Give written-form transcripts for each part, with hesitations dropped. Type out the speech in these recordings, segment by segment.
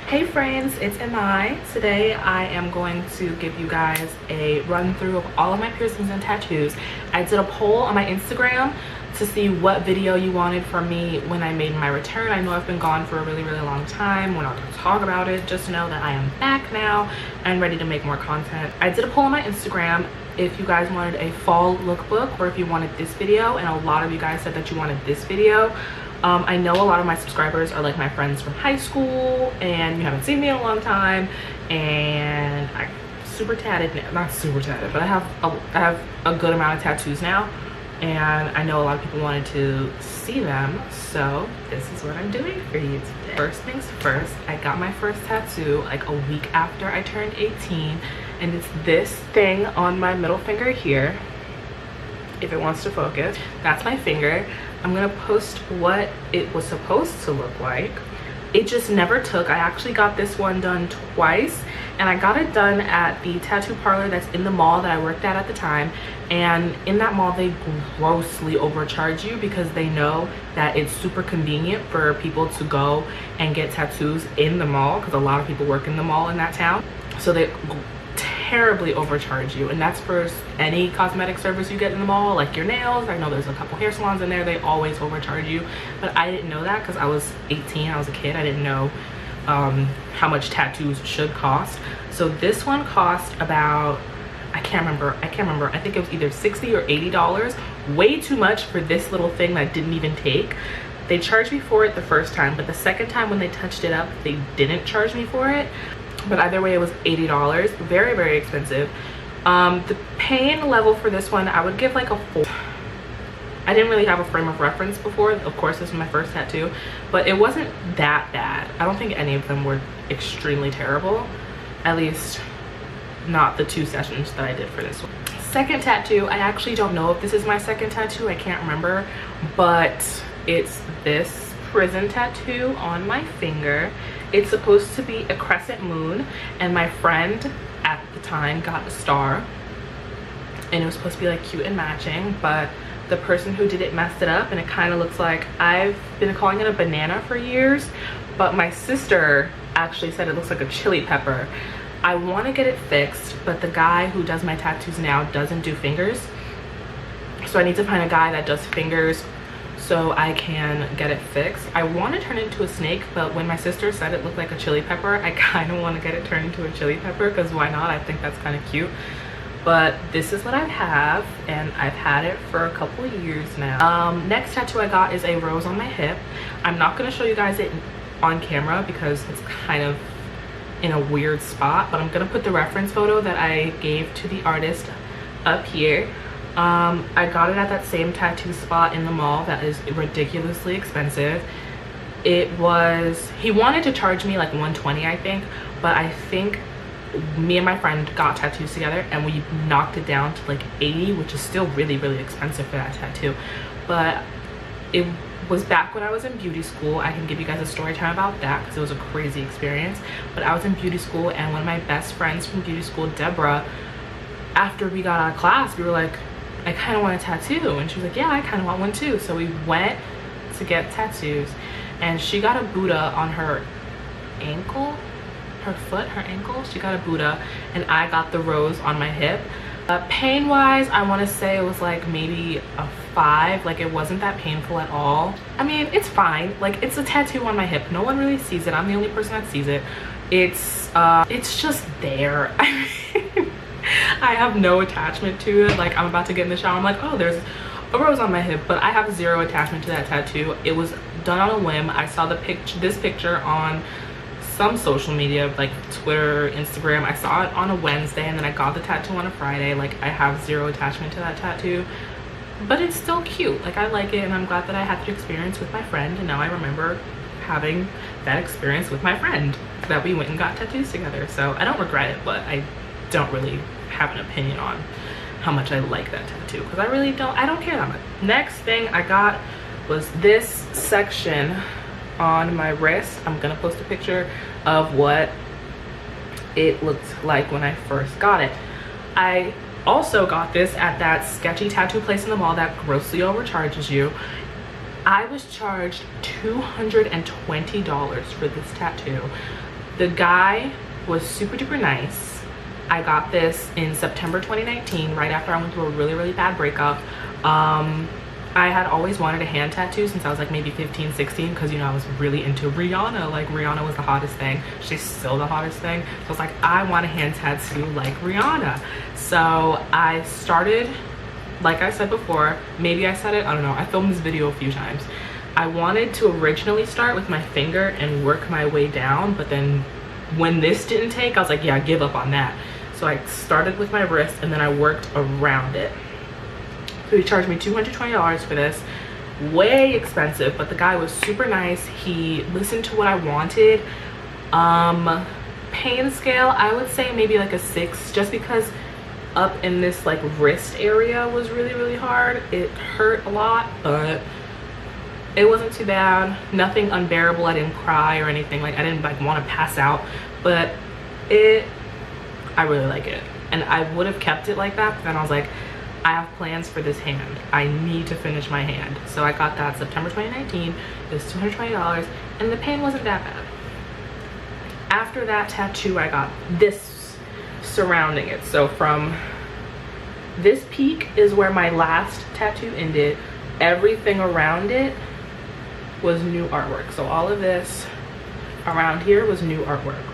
Hey friends, it's Imai. Today I am going to give you guys a run through of all of my piercings and tattoos. I did a poll on my Instagram to see what video you wanted from me when I made my return. I know I've been gone for a really long time. We're not going to talk about it. Just know that I am back now and ready to make more content. I did a poll on my Instagram if you guys wanted a fall lookbook or if you wanted this video, and a lot of you guys said that you wanted this video. I know a lot of my subscribers are like my friends from high school and you haven't seen me in a long time, and I'm super tatted now. Not super tatted, but I have a good amount of tattoos now, and I know a lot of people wanted to see them, so this is what I'm doing for you today. First things first, I got my first tattoo like a week after I turned 18, and it's this thing on my middle finger here. If it wants to focus, that's my finger. I'm gonna post what it was supposed to look like. It just never took. I actually got this one done twice, and I got it done at the tattoo parlor that's in the mall that I worked at the time. And in that mall, they grossly overcharge you because they know that it's super convenient for people to go and get tattoos in the mall, because a lot of people work in the mall in that town. So they terribly overcharge you, and that's for any cosmetic service you get in the mall, like your nails. I know there's a couple hair salons in there, they always overcharge you, but I didn't know that because I was 18, I was a kid. I didn't know how much tattoos should cost. So this one cost about, I can't remember, I think it was either $60 or $80. Way too much for this little thing that didn't even take. They charged me for it the first time, but the second time when they touched it up, they didn't charge me for it. But either way, it was $80. Very expensive. The pain level for this one, I would give like a 4. I didn't really have a frame of reference before. Of course, this was my first tattoo, but it wasn't that bad. I don't think any of them were extremely terrible, at least not the 2 sessions that I did for this one. Second tattoo, I actually don't know if this is my second tattoo, I can't remember, but it's this prison tattoo on my finger. It's supposed to be a crescent moon, and my friend at the time got a star, and it was supposed to be like cute and matching, but the person who did it messed it up, and it kind of looks like, I've been calling it a banana for years, but my sister actually said it looks like a chili pepper. I want to get it fixed, but the guy who does my tattoos now doesn't do fingers, so I need to find a guy that does fingers so I can get it fixed. I want to turn it into a snake, but when my sister said it looked like a chili pepper, I kind of want to get it turned into a chili pepper, because why not? I think that's kind of cute. But this is what I have, and I've had it for a couple of years now. Next tattoo I got is a rose on my hip. I'm not going to show you guys it on camera because it's kind of in a weird spot, but I'm going to put the reference photo that I gave to the artist up here. I got it at that same tattoo spot in the mall that is ridiculously expensive. It was, he wanted to charge me like $120, I think, but I think me and my friend got tattoos together and we knocked it down to like $80, which is still really expensive for that tattoo. But it was back when I was in beauty school. I can give you guys a story time about that because it was a crazy experience. But I was in beauty school, and one of my best friends from beauty school, Deborah, after we got out of class, we were like, I kind of want a tattoo, and she was like, yeah, I kind of want one too. So we went to get tattoos, and she got a Buddha on her ankle, her foot, her ankle. She got a Buddha, and I got the rose on my hip. Pain wise, I want to say it was like maybe a 5. Like, it wasn't that painful at all. I mean, it's fine. Like, it's a tattoo on my hip, no one really sees it. I'm the only person that sees it. It's just there. I mean, I have no attachment to it. Like, I'm about to get in the shower, I'm like, oh, there's a rose on my hip, but I have zero attachment to that tattoo. It was done on a whim. I saw this picture on some social media like Twitter, Instagram. I saw it on a Wednesday, and then I got the tattoo on a Friday. Like, I have zero attachment to that tattoo, but it's still cute. Like, I like it, and I'm glad that I had the experience with my friend, and now I remember having that experience with my friend that we went and got tattoos together. So I don't regret it, but I don't really have an opinion on how much I like that tattoo, because I don't care that much. Next thing I got was this section on my wrist. I'm gonna post a picture of what it looked like when I first got it. I also got this at that sketchy tattoo place in the mall that grossly overcharges you. I was charged $220 for this tattoo. The guy was super duper nice. I got this in September 2019, right after I went through a really bad breakup. I had always wanted a hand tattoo since I was like maybe 15, 16, because you know I was really into Rihanna. Like Rihanna was the hottest thing. She's still the hottest thing. So I was like, I want a hand tattoo like Rihanna. So I started, like I said before, maybe I said it, I don't know. I filmed this video a few times. I wanted to originally start with my finger and work my way down, but then when this didn't take, I was like, yeah, give up on that. So I started with my wrist and then I worked around it. So he charged me $220 for this. Way expensive, but the guy was super nice. He listened to what I wanted. Pain scale, I would say maybe like a 6, just because up in this like wrist area was really hard. It hurt a lot, but it wasn't too bad. Nothing unbearable. I didn't cry or anything. Like I didn't like want to pass out, but I really like it. And I would have kept it like that, but then I was like, I have plans for this hand. I need to finish my hand. So I got that September 2019. It was $220 and the pain wasn't that bad. After that tattoo, I got this surrounding it. So from this peak is where my last tattoo ended. Everything around it was new artwork. So all of this around here was new artwork.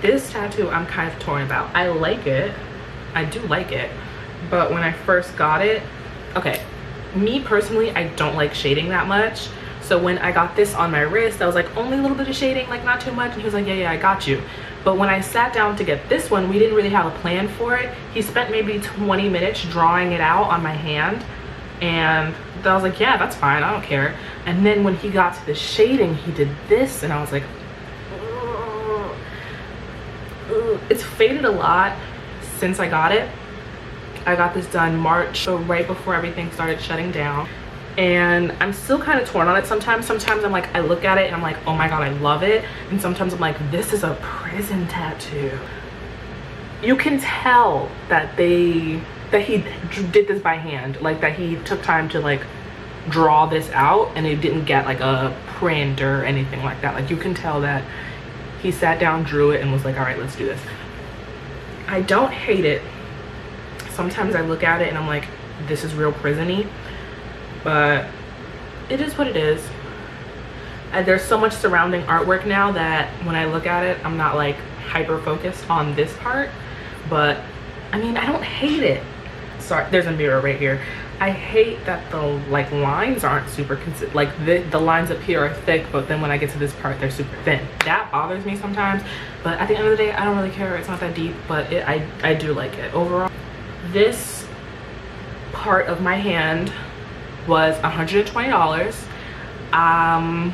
This tattoo I'm kind of torn about. I like it. I do like it. But when I first got it, okay, me personally, I don't like shading that much. So when I got this on my wrist, I was like, only a little bit of shading, like not too much. And he was like, yeah, I got you. But when I sat down to get this one, we didn't really have a plan for it. He spent maybe 20 minutes drawing it out on my hand. And I was like, yeah, that's fine, I don't care. And then when he got to the shading, he did this, and I was like, ugh. Ugh. It's faded a lot since I got it. I got this done March, so right before everything started shutting down. And I'm still kind of torn on it sometimes. Sometimes I'm like, I look at it and I'm like, oh my God, I love it. And sometimes I'm like, this is a prison tattoo. You can tell that he did this by hand, like that he took time to like draw this out and it didn't get like a print or anything like that. Like you can tell that he sat down, drew it, and was like, all right, let's do this. I don't hate it. Sometimes I look at it and I'm like, this is real prison-y, but it is what it is. And there's so much surrounding artwork now that when I look at it, I'm not like hyper focused on this part. But I mean, I don't hate it. Sorry, there's a mirror right here. I hate that the like lines aren't super consistent. Like the lines up here are thick, but then when I get to this part, they're super thin. That bothers me sometimes, but at the end of the day, I don't really care. It's not that deep, but I do like it. Overall, this part of my hand was $120.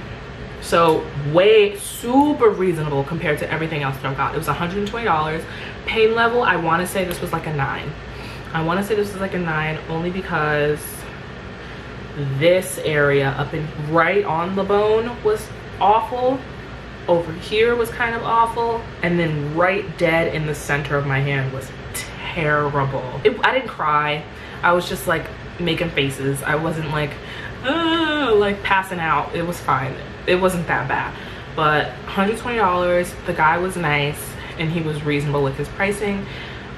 So way super reasonable compared to everything else that I've got. It was $120. Pain level, I want to say this was like a 9. I want to say this was like a 9 only because this area up in right on the bone was awful. Over here was kind of awful, and then right dead in the center of my hand was terrible. I didn't cry. I was just like making faces. I wasn't like passing out. It was fine. It wasn't that bad. But $120, the guy was nice and he was reasonable with his pricing,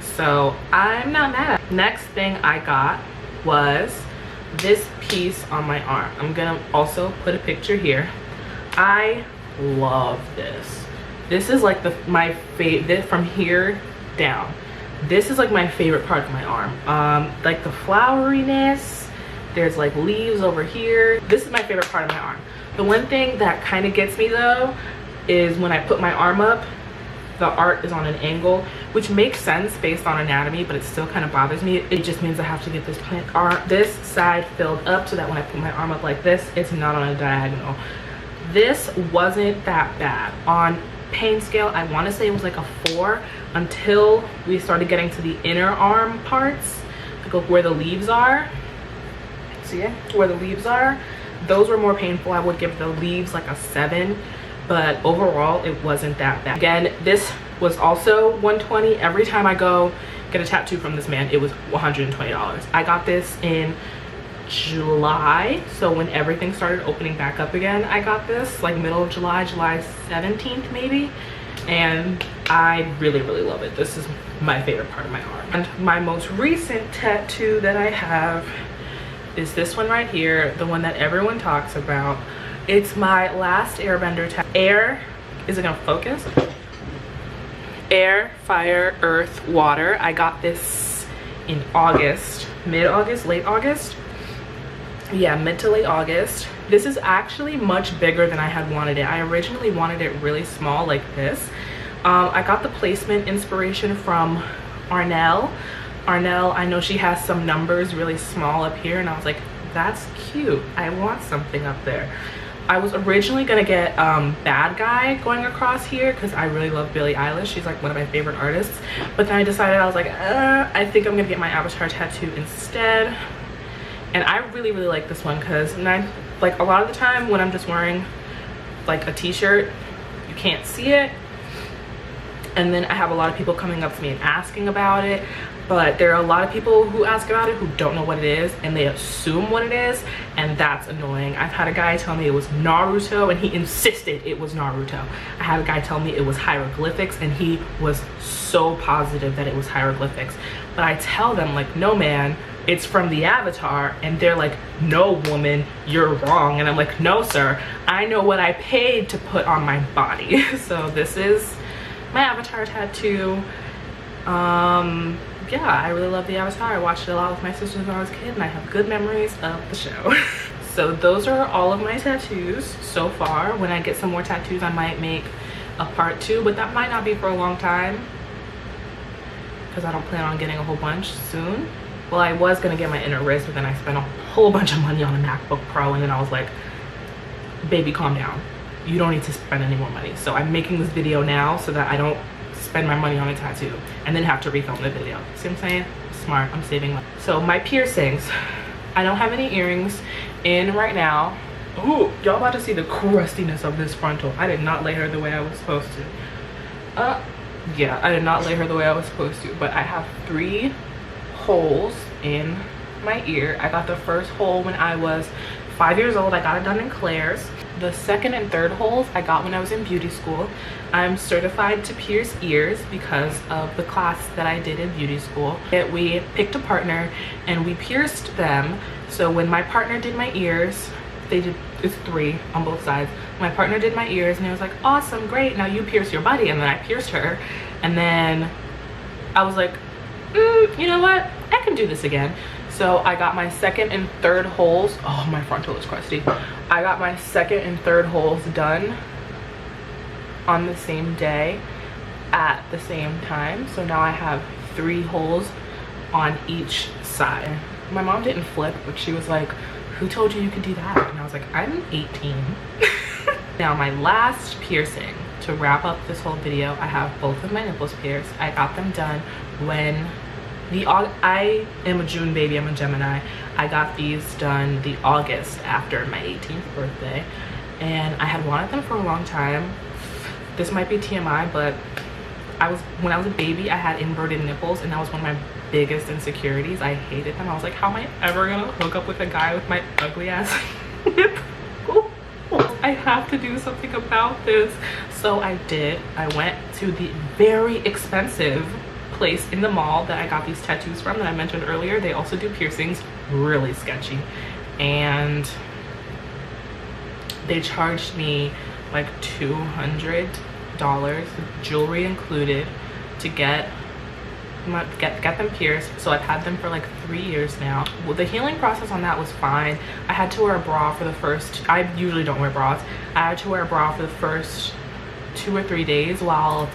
so I'm not mad. Next thing I got was this piece on my arm. I'm gonna also put a picture here. I love this. This is like my favorite from here down. This is like my favorite part of my arm. Like the floweriness, there's like leaves over here. This is my favorite part of my arm. The one thing that kind of gets me though is when I put my arm up, the art is on an angle, which makes sense based on anatomy, but it still kind of bothers me. It just means I have to get this side filled up so that when I put my arm up like this, it's not on a diagonal. This wasn't that bad. On pain scale, I want to say it was like a 4 until we started getting to the inner arm parts, like where the leaves are. See it? Where the leaves are. Those were more painful. I would give the leaves like a 7, but overall it wasn't that bad. Again, this was also $120. Every time I go get a tattoo from this man, it was $120. I got this in July, so when everything started opening back up again, I got this like middle of July, July 17th maybe. and I really love it. This is my favorite part of my arm. And my most recent tattoo that I have is this one right here, the one that everyone talks about. It's my last airbender tattoo. Air, is it gonna focus? Air, fire, earth, water. I got this in August, mid-August, late August. Yeah, mid to late August. This is actually much bigger than I had wanted it. I originally wanted it really small like this. I got the placement inspiration from Arnell. Arnell, I know she has some numbers really small up here, and I was like, that's cute. I want something up there. I was originally gonna get Bad Guy going across here because I really love Billie Eilish. She's like one of my favorite artists. But then I decided, I was like, I think I'm gonna get my avatar tattoo instead. And I really like this one because like a lot of the time when I'm just wearing like a t-shirt, you can't see it. And then I have a lot of people coming up to me and asking about it. But there are a lot of people who ask about it who don't know what it is, and they assume what it is, and that's annoying. I've had a guy tell me it was Naruto, and he insisted it was Naruto. I had a guy tell me it was hieroglyphics, and he was so positive that it was hieroglyphics. But I tell them, like, no man, it's from the avatar, and they're like, no woman, you're wrong. And I'm like, no sir, I know what I paid to put on my body. So this is my avatar tattoo. Yeah, I really love the avatar. I watched it a lot with my sisters when I was a kid, and I have good memories of the show. So those are all of my tattoos so far. When I get some more tattoos, I might make a part 2, but that might not be for a long time because I don't plan on getting a whole bunch soon. Well, I was gonna get my inner wrist, but then I spent a whole bunch of money on a MacBook Pro, and then I was like, baby, calm down. You don't need to spend any more money. So I'm making this video now so that I don't spend my money on a tattoo and then have to refilm the video. See what I'm saying? Smart, I'm saving money. So my piercings, I don't have any earrings in right now. Ooh, y'all about to see the crustiness of this frontal. I did not lay her the way I was supposed to. Yeah, I did not lay her the way I was supposed to, but I have 3 holes in my ear. I got the first hole when I was 5 years old. I got it done in Claire's. The second and third holes I got when I was in beauty school. I'm certified to pierce ears because of the class that I did in beauty school. We picked a partner and we pierced them. So when my partner did my ears, it's 3 on both sides. My partner did my ears and he was like, awesome, great, now you pierce your buddy. And then I pierced her, and then I was like, you know what, I can do this again. So I got my second and third holes. Oh, my frontal is crusty. I got my second and third holes done on the same day at the same time. So now I have 3 holes on each side. My mom didn't flip, but she was like, who told you you could do that? And I was like, I'm 18. Now my last piercing, to wrap up this whole video, I have both of my nipples pierced. I got them done when I am a June baby, I'm a Gemini. I got these done the August after my 18th birthday, and I had wanted them for a long time. This might be TMI, but when I was a baby, I had inverted nipples, and that was one of my biggest insecurities. I hated them. I was like, how am I ever gonna hook up with a guy with my ugly ass nipples? I have to do something about this. So I did. I went to the very expensive place in the mall that I got these tattoos from that I mentioned earlier. They also do piercings, really sketchy, and they charged me like $200, jewelry included, to get them pierced. So I've had them for like 3 years now. Well, the healing process on that was fine. I had to wear a bra for the first, I usually don't wear bras. I had to wear a bra for the first 2 or 3 days while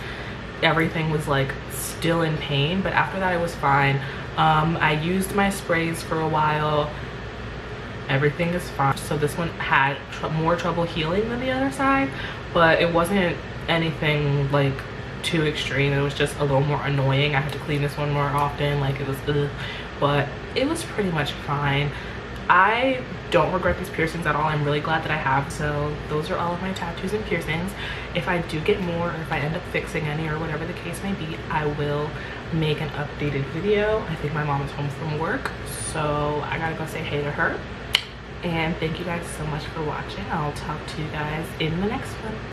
everything was like still in pain, but after that it was fine. I used my sprays for a while. Everything is fine. So this one had more trouble healing than the other side, but it wasn't anything like too extreme. It was just a little more annoying. I had to clean this one more often. Like, it was but it was pretty much fine. I don't regret these piercings at all. I'm really glad that I have. So those are all of my tattoos and piercings. If I do get more, or if I end up fixing any, or whatever the case may be, I will make an updated video. I think my mom is home from work, so I gotta go say hey to her. And thank you guys so much for watching. I'll talk to you guys in the next one.